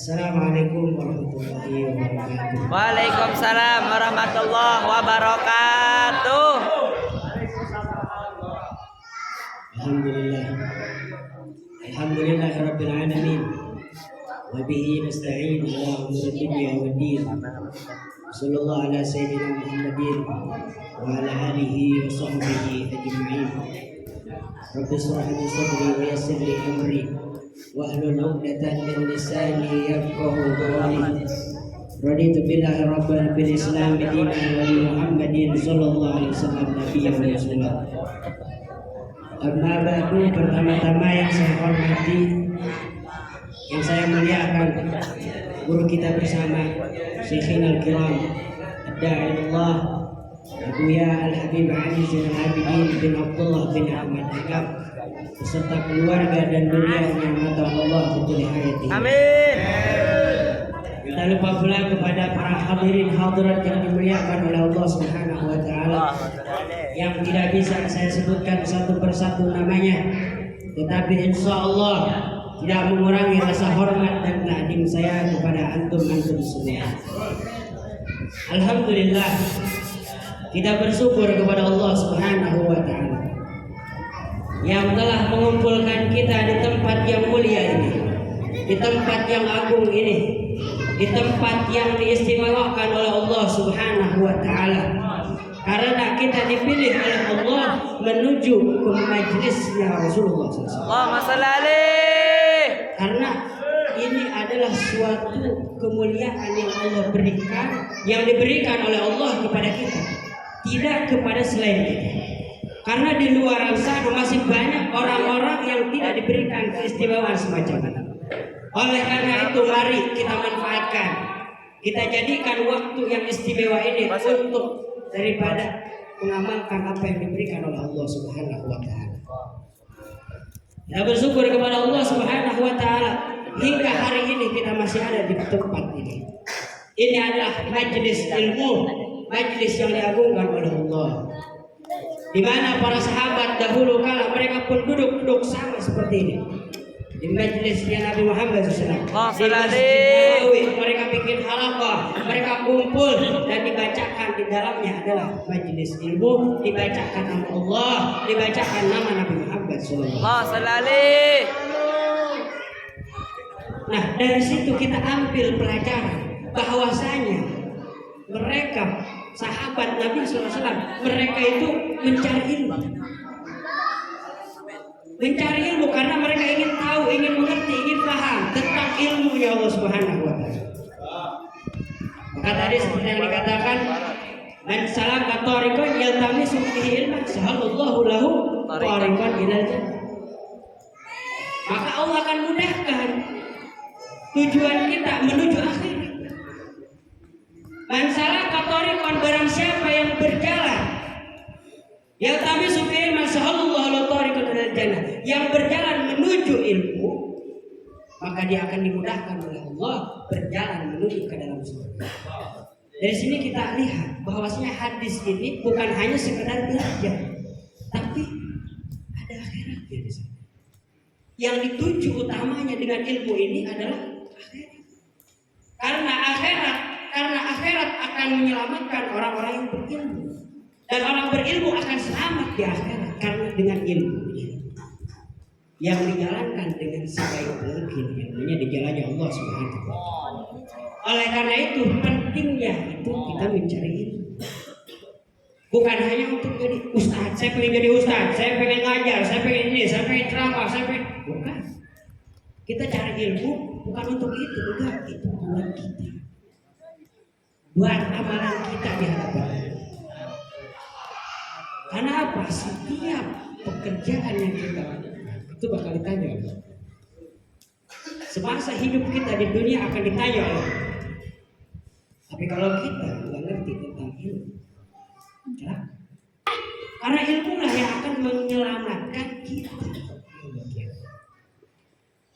Assalamualaikum warahmatullahi wabarakatuh. Waalaikumsalam warahmatullahi wabarakatuh. Alhamdulillah. Alhamdulillah rabbil alamin. Wa bihi nasta'in ala umuri dunya waddin. Sallallahu ala sayyidina Muhammadin wa ala alihi wa sahbihi ajma'in. Rabbi shrah li sadri wa yassir li amri wahlul 'uqdatam min lisani yafqahu qawli. Raditu billahi rabban bil islam dinan wa li Muhammadin sallallahu alaihi wasallam nabiyyan wa rasulah. Amma ba'du, pertama-tama yang saya hormati, yang saya muliakan guru kita bersama Syekhina al-Kiram Ad-Da'ilullah Abuya Al-Habib Ali Zainal Abidin bin Abdullah bin Ahmad Agam beserta keluarga dan dunia yang mata Allah betul hayati. Amin. Tak lupa pula kepada para hadirin hadirat yang dimuliakan oleh Allah Subhanahu wa taala, yang tidak bisa saya sebutkan satu persatu namanya, tetapi insya Allah tidak mengurangi rasa hormat dan takdim saya kepada antum semua. Alhamdulillah, kita bersyukur kepada Allah Subhanahu wa taala yang telah mengumpulkan kita di tempat yang mulia ini, di tempat yang agung ini, di tempat yang diistimewakan oleh Allah Subhanahu wa taala. Karena kita dipilih oleh Allah menuju ke majelisnya Rasulullah SAW. Allahumma shalli alaihi. Karena ini adalah suatu kemuliaan yang Allah berikan, yang diberikan oleh Allah kepada kita, tidak kepada selain kita. Karena di luar sana masih banyak orang-orang yang tidak diberikan keistimewaan semacam ini. Oleh karena itu mari kita manfaatkan, kita jadikan waktu yang istimewa ini untuk daripada mengamalkan apa yang diberikan oleh Allah Subhanahu wa taala. Kita bersyukur kepada Allah Subhanahu wa taala hingga hari ini kita masih ada di tempat ini. Ini adalah majelis ilmu, majelis yang diagungkan oleh Allah. Di mana para sahabat dahulu kala mereka pun duduk sama seperti ini. Di majelisnya Nabi Muhammad SAW. Mereka bikin halaqah, mereka kumpul dan dibacakan di dalamnya adalah majelis ilmu, dibacakan nama Allah, dibacakan nama Nabi Muhammad SAW. Nah, dari situ kita ambil pelajaran bahwasanya mereka sahabat Nabi SAW, mereka itu mencari ilmu. Mencari ilmu karena mereka ingin tahu, ingin mengerti, ingin paham tentang ilmunya Allah Subhanahu wa taala. Maka tadi seperti yang dikatakan, man salaka tariqan yaltamisu fihi ilman sahalallahu lahu tariqan ilal jannah. Maka Allah akan mudahkan tujuan kita menuju akhirat. Man salaka tariqan, barang siapa yang berjalan yaltamisu fihi ilman sahalallahu lahu tariqan ilal jannah, yang berjalan menuju ilmu, maka dia akan dimudahkan oleh Allah berjalan menuju ke dalam surga. Dari sini kita lihat bahwasanya hadis ini bukan hanya sekedar belajar, tapi ada akhiratnya di sana. Yang dituju utamanya dengan ilmu ini adalah akhirat. Karena akhirat akan menyelamatkan orang-orang yang berilmu, dan orang berilmu akan selamat di akhirat karena dengan ilmu yang dijalankan dengan sebaik mungkin, yang namanya di jalannya Allah Subhanahu wa taala. Oleh karena itu pentingnya itu kita mencari ilmu. Bukan hanya untuk jadi ustaz, saya pengen jadi ustaz, saya pengen ngajar, saya pengen ini, saya pengen ceramah, saya pengen, bukan. Kita cari ilmu bukan untuk itu, enggak, itu buat kita. Buat amalan kita di hadapan Allah. Karena apa? Setiap pekerjaan yang kita lakukan itu bakal ditanya. Semasa hidup kita di dunia akan ditanya oleh. Tapi kalau kita nggak ngerti tentang ilmu, karena ilmu lah yang akan menyelamatkan kita.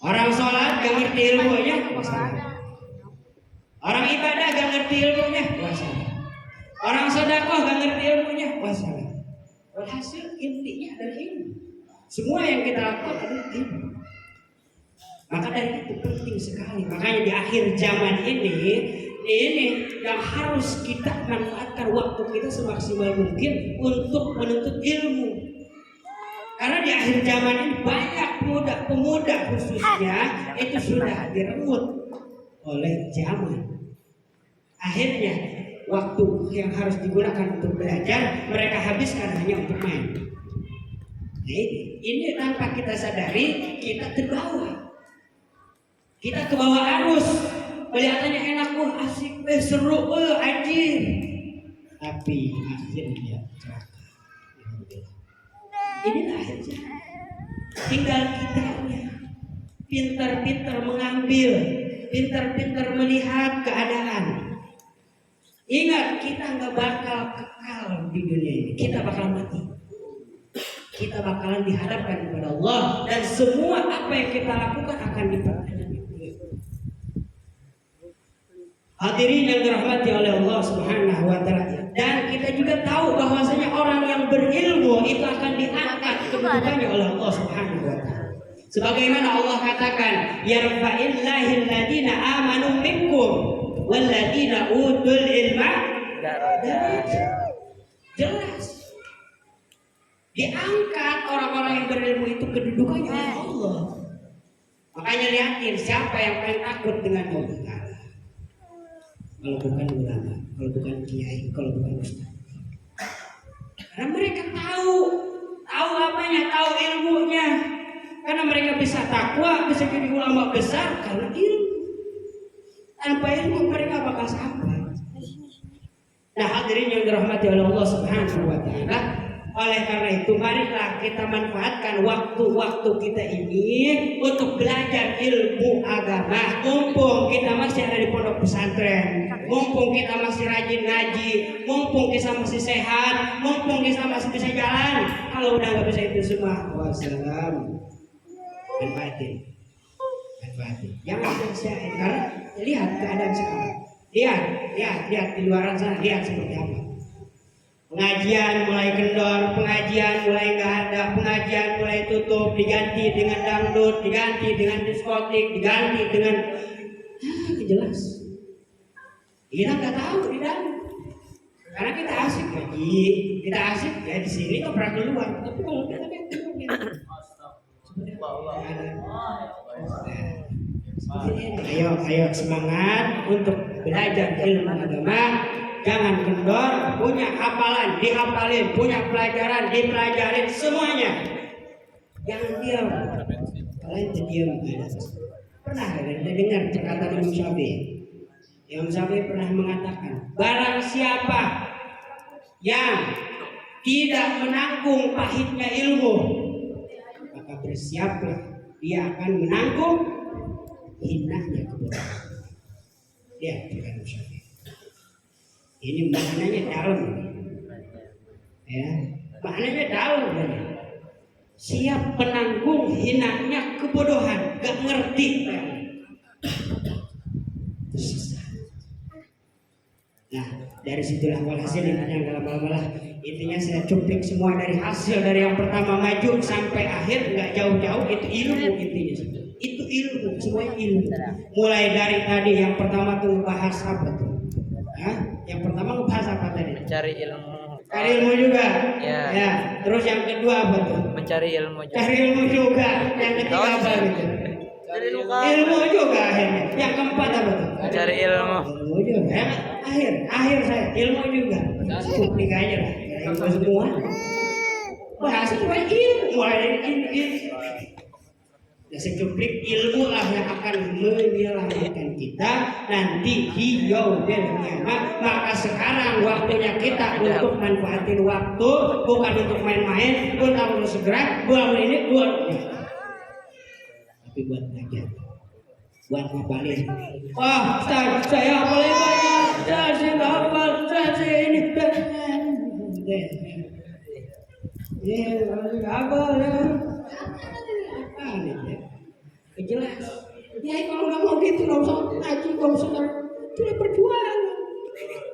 Orang sholat gak ngerti ilmunya, masalah. Orang ibadah gak ngerti ilmunya, masalah. Orang sedekah gak ngerti ilmunya, masalah. Hasil intinya adalah ilmu. Semua yang kita lakukan adalah ilmu. Maka dari itu penting sekali. Makanya di akhir zaman ini yang harus kita manfaatkan waktu kita semaksimal mungkin untuk menuntut ilmu. Karena di akhir zaman ini banyak pemuda khususnya itu sudah direnggut oleh zaman. Akhirnya waktu yang harus digunakan untuk belajar mereka habiskan hanya untuk main. Nah, ini tanpa kita sadari kita terbawa. Kita ke bawah arus, kelihatannya enak, asik, seru, anjir. Tapi akhirnya celaka. Inilah akhirnya. Tinggal kitanya pintar-pintar mengambil, pintar-pintar melihat keadaan. Ingat, kita nggak bakal kekal di dunia ini. Kita bakal mati. Kita bakalan dihadapkan kepada Allah dan semua apa yang kita lakukan akan dipertanyakan. Hadirin yang dirahmati oleh Allah Subhanahu wa taala. Dan kita juga tahu bahwasanya orang yang berilmu itu akan diangkat kedudukannya oleh Allah Subhanahu wa taala. Sebagaimana Allah katakan, yarfa'illahil ladina amanu minkum wal ladina utul ilma darajat. Jelas. Diangkat orang-orang yang berilmu itu kedudukannya oleh Allah. Makanya lihatin siapa yang paling takut dengan Allah Ta'ala. Kalau bukan ulama, kalau bukan kiai, kalau bukan ustaz. Karena mereka tahu apanya, tahu ilmunya. Karena mereka bisa takwa, bisa jadi ulama besar karena ilmu. Tanpa ilmu mereka bakal sampai. Nah, hadirin yang dirahmati oleh Allah Subhanahu wa taala. Oleh karena itu marilah kita manfaatkan waktu-waktu kita ini untuk belajar ilmu agama. Mumpung kita masih ada di pondok pesantren, mumpung kita masih rajin ngaji, mumpung kita masih sehat, mumpung kita masih bisa jalan. Kalau udah nggak bisa itu semua, wassalam. Manfaatin. Jangan sia-siain karena lihat keadaan sekarang. Lihat di luar sana, lihat seperti apa. Pengajian mulai kendor, pengajian mulai nggak ada, pengajian mulai tutup, diganti dengan dangdut, diganti dengan diskotik, diganti dengan jelas. Kita nggak tahu di dalam, karena kita asik ngaji, kita asik ya di sini kok pernah keluar, tapi kalau kita ayo semangat untuk belajar ilmu agama. Jangan kendor, punya hafalan, dihafalin, punya pelajaran, dipelajarin semuanya. Jangan diam. Kalian terdiam ada. Pernah kita dengar perkataan Imam Syafi'i? Imam Syafi'i pernah mengatakan, barang siapa yang tidak menanggung pahitnya ilmu, maka bersiaplah dia akan menanggung hinanya kebodohan. Dia Imam Syafi'i. Ini maknanya dalam, ya, maknanya dalam. Siap penanggung hinanya kebodohan, gak ngerti. Nah, dari situlah walhasil intinya nggak lama-lama. Intinya saya cuplik semua dari hasil dari yang pertama maju sampai akhir nggak jauh-jauh itu ilmu intinya. Itu ilmu, semuanya ilmu. Mulai dari tadi yang pertama tuh bahas apa tuh? Yang pertama ngebahas apa tadi? Mencari ilmu. Cari ilmu juga. Ya. Terus yang kedua apa tuh? Mencari ilmu juga. Cari ilmu juga. Yang ketiga apa gitu? Ilmu juga akhirnya. Yang keempat apa tuh? Mencari ilmu. Ilmu juga. Akhir saya ilmu juga. Cuplik aja lah. Ilmu semua. Bahasa cuma ilmu. Mulai dari ini. Ya, secuplik ilmu lah yang akan menyelamatkan kita nanti di yaumil qiyamah. Maka sekarang waktunya kita untuk manfaatin waktu, bukan untuk main-main, bukan untuk segera, bukan ini, bukan ini. Tapi buat belajar, buat ngapalin. Wah, Ustaz, saya hafalin banyak, saya nggak hafal, saya ini. Hafal ya. Jelas. Ya kalau nggak mau gitu nggak usah ngaji, nggak usah tidak perjuangan.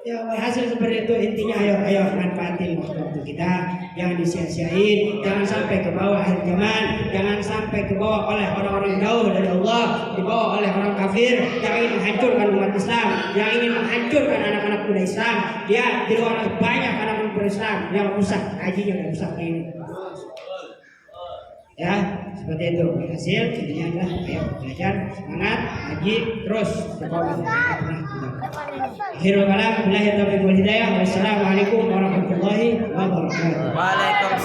Ya, hasil seperti itu intinya ayo manfaatin waktu kita, jangan disia-siain, jangan sampai ke bawah akhir zaman, jangan sampai ke bawah oleh orang-orang yang jauh dari Allah, dibawa oleh orang kafir yang ingin menghancurkan umat Islam, yang ingin menghancurkan anak-anak muda Islam. Ya, di luar banyak anak-anak muda Islam yang rusak, hajinya udah rusak ini. Ya, seperti itu. Hasil intinya adalah ayo belajar, semangat, haji terus. Akhirul kalam, billahi taufiq wal hidayah. Wassalamualaikum warahmatullahi wabarakatuh. Waalaikumsalam.